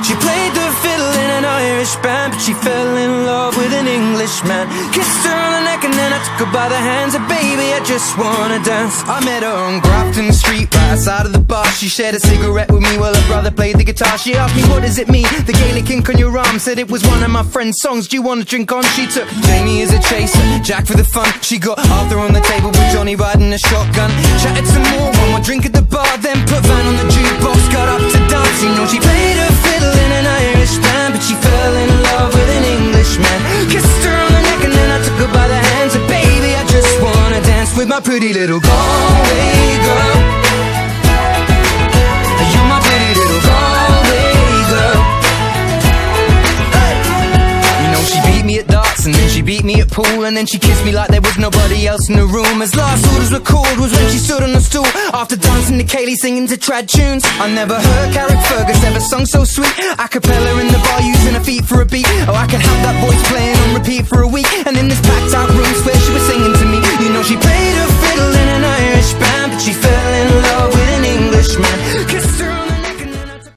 She played the fiddle in an Irish band, but she fell in love with an Englishman. Kissed her on the neck and then I took her by the hands. And baby, I just wanna dance. I met her on Grafton Street, right outside of the bar. She shared a cigarette with me while her brother played the guitar. She asked me, what does it mean? The Gaelic ink on your arm. Said it was one of my friend's songs. Do you wanna drink on? She took Jamie as a chaser, Jack for the fun. She got Arthur on the table with Johnny riding a shotgun. Chatted some more, one more drink at the bar, then put Van on the jukebox, got up to dance. You know she played her fiddle in an Irish band, but she fell in love with an Englishman. Kissed her on the neck and then I took her by the hands. And baby, I just wanna dance with my pretty little Galway girl. You're my pretty little Galway girl. You know she beat me at darts and then she beat me at pool, and then she kissed me like there was nobody else in the room. As last orders were called was when she stood on the stool, after dancing to Kaylee singing to trad tunes. I never heard Carrick Fergus ever sung so sweet. A cappella in the bar using her feet for a beat. Oh, I can have that voice playing on repeat for a week. And in this packed out